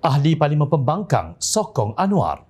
Ahli Parlimen Pembangkang sokong Anwar.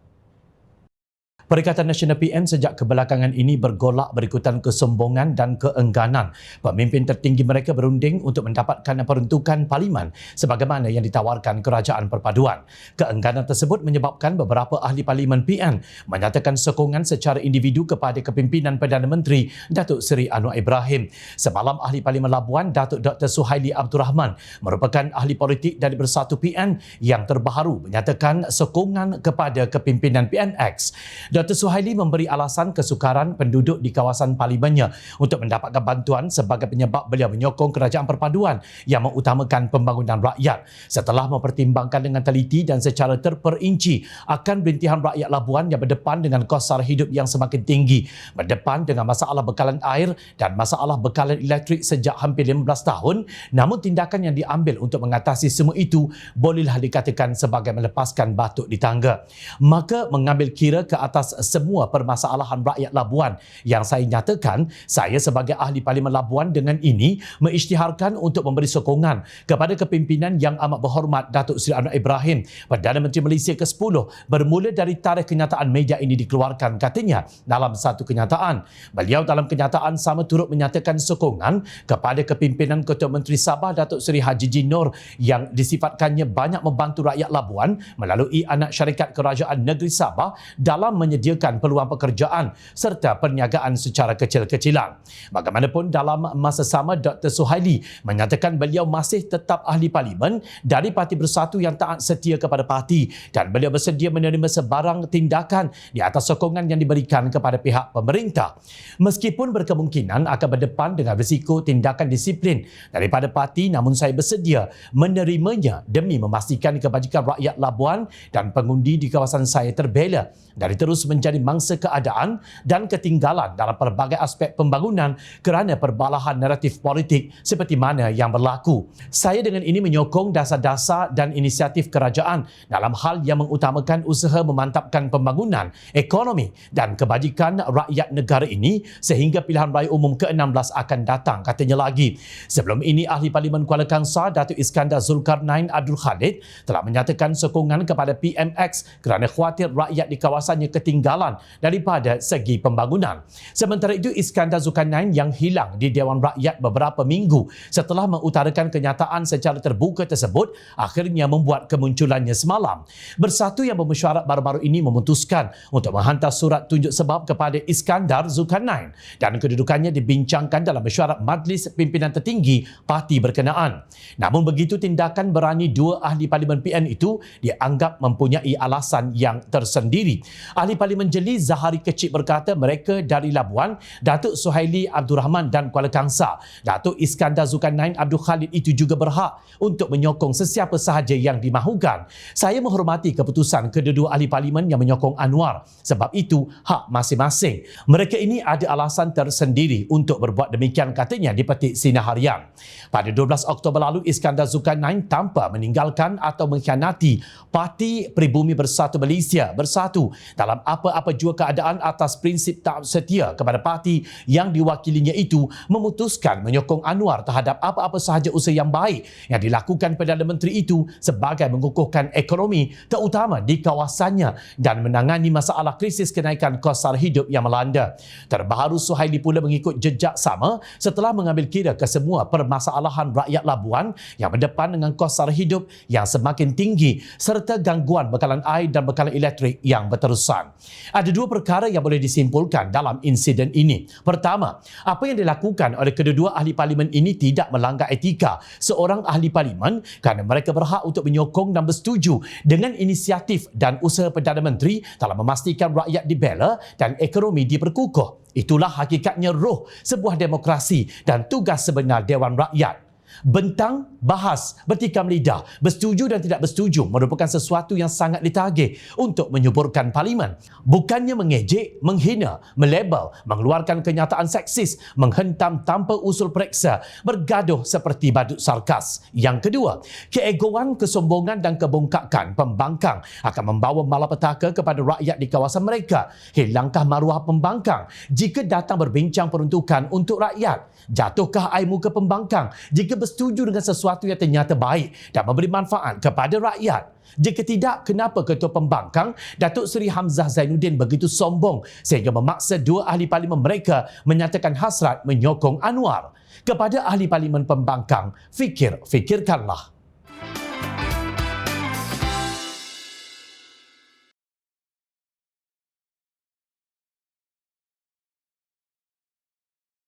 Perikatan Nasional PN sejak kebelakangan ini bergolak berikutan kesombongan dan keengganan. Pemimpin tertinggi mereka berunding untuk mendapatkan peruntukan Parlimen sebagaimana yang ditawarkan Kerajaan Perpaduan. Keengganan tersebut menyebabkan beberapa ahli Parlimen PN menyatakan sokongan secara individu kepada kepimpinan Perdana Menteri Datuk Seri Anwar Ibrahim. Semalam ahli Parlimen Labuan Datuk Dr. Suhaili Abdul Rahman merupakan ahli politik dari Bersatu PN yang terbaru menyatakan sokongan kepada kepimpinan PNX. Dr. Suhaili memberi alasan kesukaran penduduk di kawasan parlimennya untuk mendapatkan bantuan sebagai penyebab beliau menyokong Kerajaan Perpaduan yang mengutamakan pembangunan rakyat. Setelah mempertimbangkan dengan teliti dan secara terperinci akan berintihan rakyat Labuan yang berdepan dengan kos sara hidup yang semakin tinggi, berdepan dengan masalah bekalan air dan masalah bekalan elektrik sejak hampir 15 tahun, namun tindakan yang diambil untuk mengatasi semua itu bolehlah dikatakan sebagai melepaskan batuk di tangga. Maka mengambil kira ke atas semua permasalahan rakyat Labuan yang saya nyatakan, saya sebagai ahli Parlimen Labuan dengan ini mengisytiharkan untuk memberi sokongan kepada kepimpinan yang amat berhormat Datuk Seri Anwar Ibrahim, Perdana Menteri Malaysia ke-10 bermula dari tarikh kenyataan media ini dikeluarkan. Katanya dalam satu kenyataan, beliau dalam kenyataan sama turut menyatakan sokongan kepada kepimpinan Ketua Menteri Sabah Datuk Seri Haji Jin Nur yang disifatkannya banyak membantu rakyat Labuan melalui anak syarikat Kerajaan Negeri Sabah dalam menyediakan peluang pekerjaan serta perniagaan secara kecil-kecilan. Bagaimanapun dalam masa sama Dr. Suhaili menyatakan beliau masih tetap ahli parlimen dari Parti Bersatu yang taat setia kepada parti dan beliau bersedia menerima sebarang tindakan di atas sokongan yang diberikan kepada pihak pemerintah. Meskipun berkemungkinan akan berdepan dengan risiko tindakan disiplin daripada parti, namun saya bersedia menerimanya demi memastikan kebajikan rakyat Labuan dan pengundi di kawasan saya terbela dari terus menjadi mangsa keadaan dan ketinggalan dalam pelbagai aspek pembangunan kerana perbalahan naratif politik seperti mana yang berlaku. Saya dengan ini menyokong dasar-dasar dan inisiatif kerajaan dalam hal yang mengutamakan usaha memantapkan pembangunan, ekonomi dan kebajikan rakyat negara ini sehingga pilihan raya umum ke-16 akan datang, katanya lagi. Sebelum ini, ahli Parlimen Kuala Kangsar Datuk Iskandar Zulkarnain Abdul Khalid telah menyatakan sokongan kepada PMX kerana khawatir rakyat di kawasannya ketinggalan daripada segi pembangunan. Sementara itu, Iskandar Zulkarnain yang hilang di Dewan Rakyat beberapa minggu setelah mengutarakan kenyataan secara terbuka tersebut akhirnya membuat kemunculannya semalam. Bersatu yang bermesyuarat baru-baru ini memutuskan untuk menghantar surat tunjuk sebab kepada Iskandar Zulkarnain dan kedudukannya dibincangkan dalam mesyuarat Majlis Pimpinan Tertinggi parti berkenaan. Namun begitu, tindakan berani dua ahli Parlimen PN itu dianggap mempunyai alasan yang tersendiri. Ahli Parlimen Jeli Zahari Kecik berkata mereka dari Labuan, Datuk Suhaili Abdul Rahman dan Kuala Kangsar, Datuk Iskandar Zulkarnain Abdul Khalid itu juga berhak untuk menyokong sesiapa sahaja yang dimahukan. Saya menghormati keputusan kedua-dua ahli Parlimen yang menyokong Anwar. Sebab itu hak masing-masing. Mereka ini ada alasan tersendiri untuk berbuat demikian, katanya di petik Sinar Harian. Pada 12 Oktober lalu, Iskandar Zulkarnain tanpa meninggalkan atau mengkhianati Parti Pribumi Bersatu Malaysia Bersatu dalam apa-apa jua keadaan atas prinsip taat setia kepada parti yang diwakilinya itu, memutuskan menyokong Anwar terhadap apa-apa sahaja usaha yang baik yang dilakukan Perdana Menteri itu sebagai mengukuhkan ekonomi terutama di kawasannya dan menangani masalah krisis kenaikan kos sara hidup yang melanda. Terbaru, Suhaili pula mengikut jejak sama setelah mengambil kira kesemua permasalahan rakyat Labuan yang berdepan dengan kos sara hidup yang semakin tinggi serta gangguan bekalan air dan bekalan elektrik yang berterusan. Ada dua perkara yang boleh disimpulkan dalam insiden ini. Pertama, apa yang dilakukan oleh kedua-dua ahli parlimen ini tidak melanggar etika seorang ahli parlimen kerana mereka berhak untuk menyokong dan bersetuju dengan inisiatif dan usaha Perdana Menteri dalam memastikan rakyat dibela dan ekonomi diperkukuh. Itulah hakikatnya roh sebuah demokrasi dan tugas sebenar Dewan Rakyat. Bentang, bahas, bertikam lidah, bersetuju dan tidak bersetuju merupakan sesuatu yang sangat ditagih untuk menyuburkan parlimen. Bukannya mengejek, menghina, melabel, mengeluarkan kenyataan seksis, menghentam tanpa usul periksa, bergaduh seperti badut sarkas. Yang kedua, keegoan, kesombongan dan kebongkakan pembangkang akan membawa malapetaka kepada rakyat di kawasan mereka. Hilangkah maruah pembangkang jika datang berbincang peruntukan untuk rakyat? Jatuhkah air muka pembangkang jika bersetuju dengan sesuatu yang ternyata baik dan memberi manfaat kepada rakyat. Jika tidak, kenapa Ketua Pembangkang Datuk Seri Hamzah Zainuddin begitu sombong sehingga memaksa dua ahli parlimen mereka menyatakan hasrat menyokong Anwar? Kepada ahli parlimen Pembangkang, fikirkanlah.